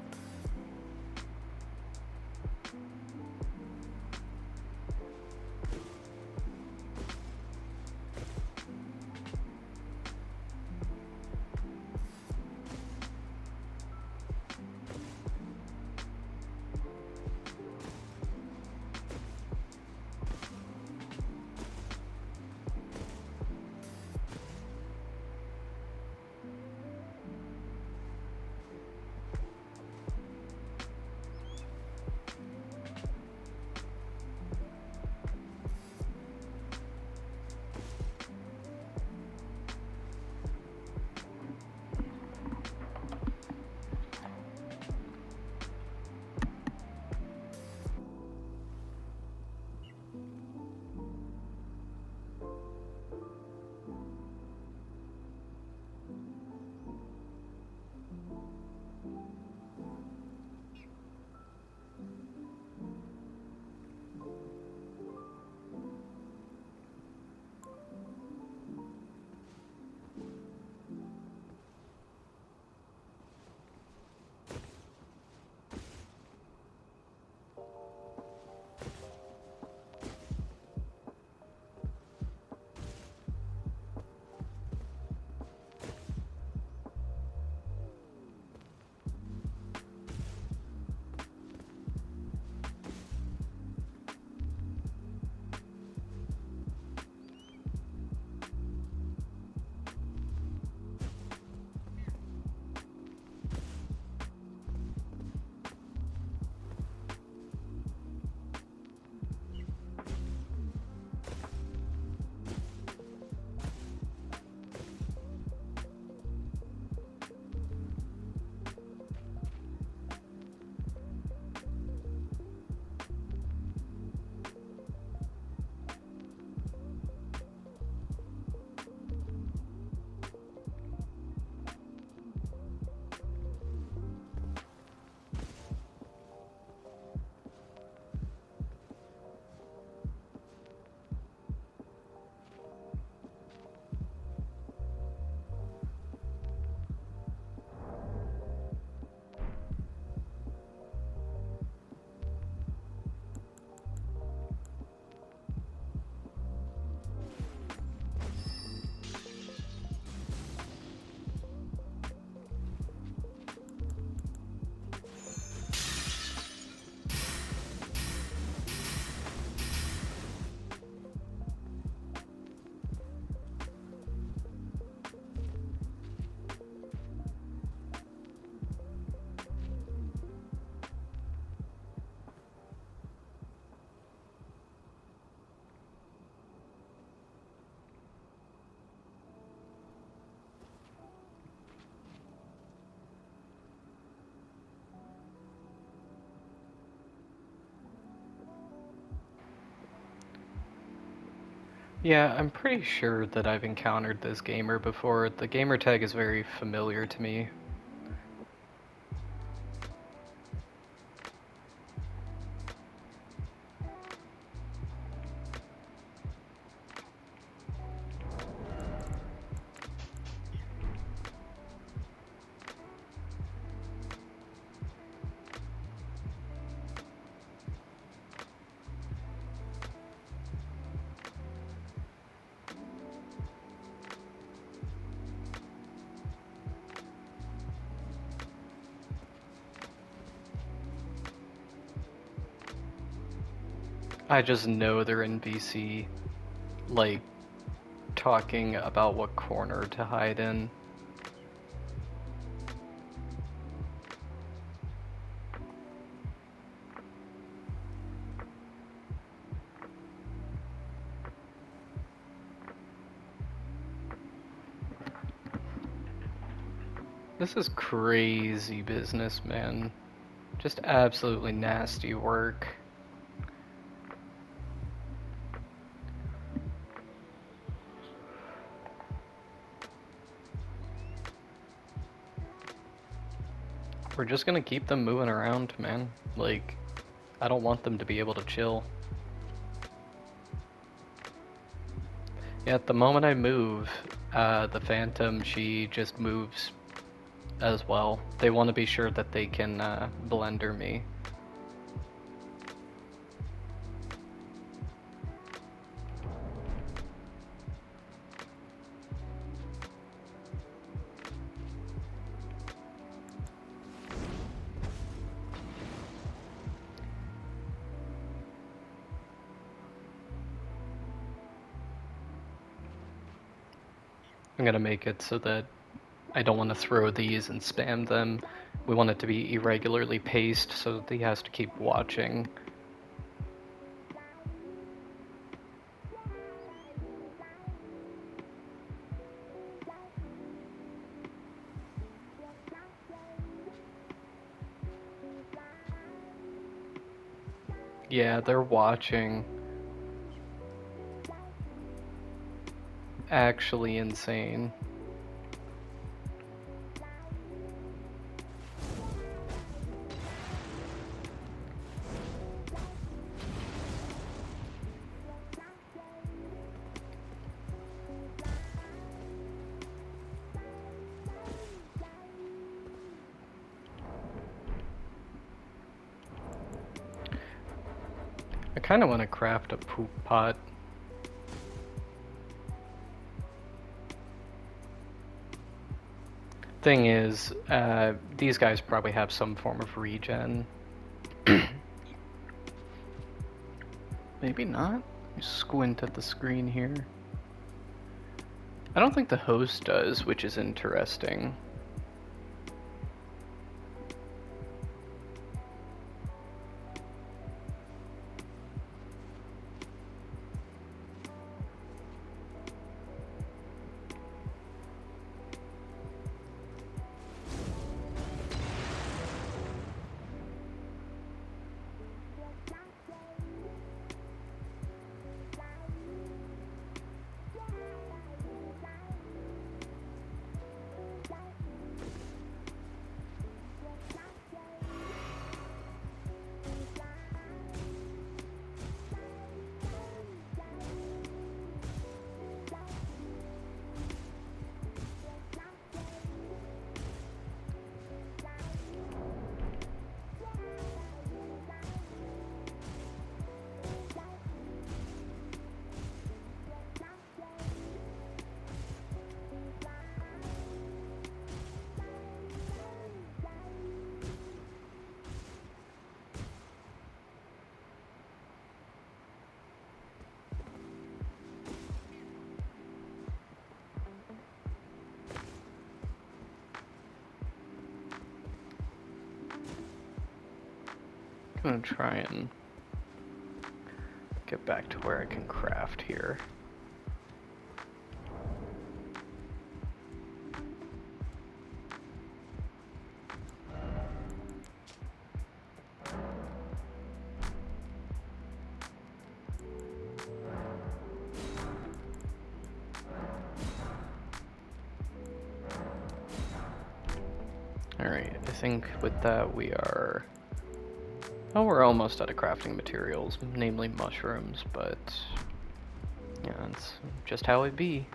Yeah, I'm pretty sure that I've encountered this gamer before. The gamer tag is very familiar to me. I just know they're in VC, like, talking about what corner to hide in. This is crazy business, man. Just absolutely nasty work. We're just gonna keep them moving around, man. Like, I don't want them to be able to chill. Yeah, at the moment I move, the Phantom, she just moves as well. They want to be sure that they can blender me. I'm gonna make it so that I don't want to throw these and spam them. We want it to be irregularly paced so that he has to keep watching. Yeah, they're watching. Actually insane. I kind of want to craft a poop pot. Thing is, these guys probably have some form of regen. Maybe not. Squint at the screen here. I don't think the host does, which is interesting. I'm gonna try and get back to where I can craft here. Alright, I think with that we are... Oh, we're almost out of crafting materials, namely mushrooms, but... yeah, that's just how it be.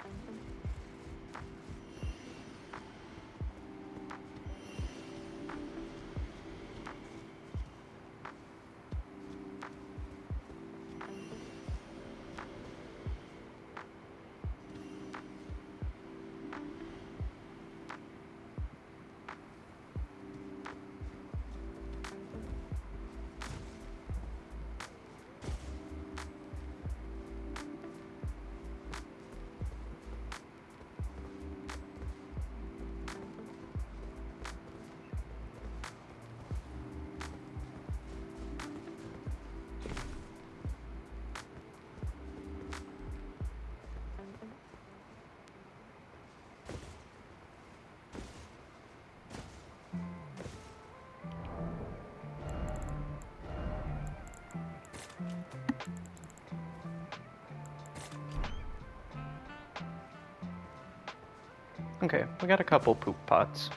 Okay, we got a couple poop pots.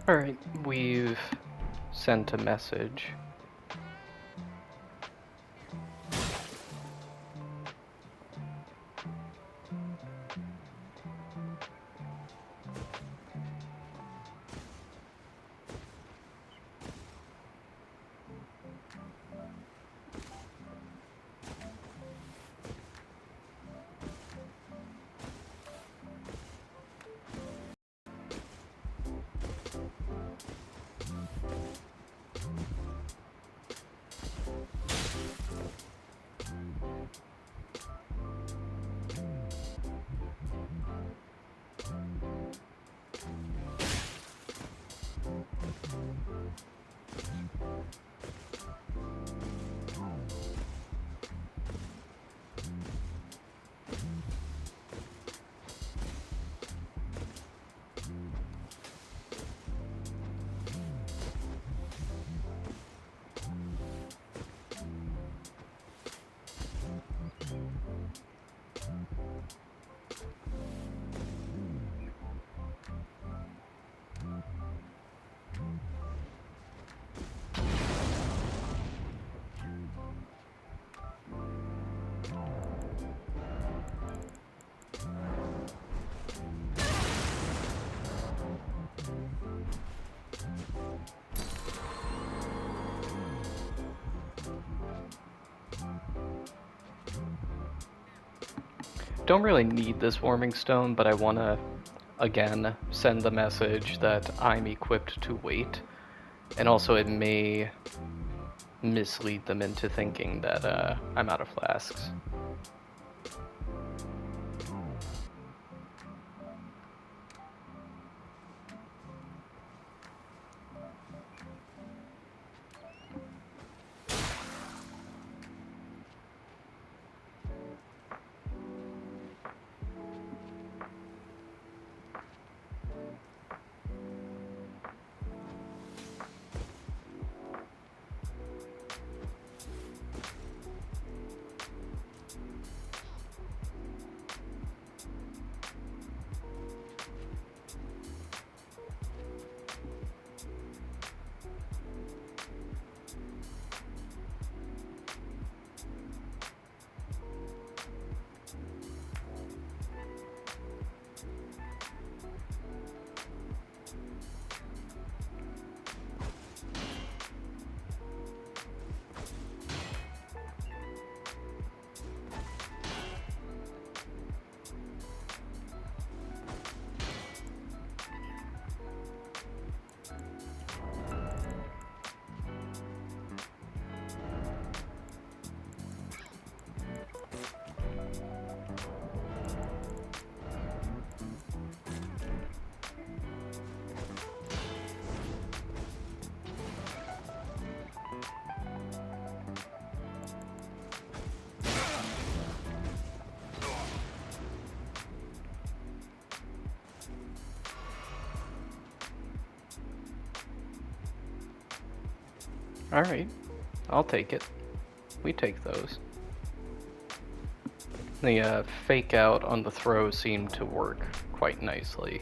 Alright, we've sent a message. Don't really need this warming stone, but I want to, again, send the message that I'm equipped to wait. And also it may mislead them into thinking that I'm out of flasks. Alright, I'll take it. We take those. The fake out on the throw seemed to work quite nicely.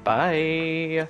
Bye!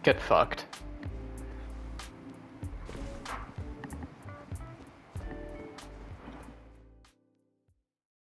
Get fucked.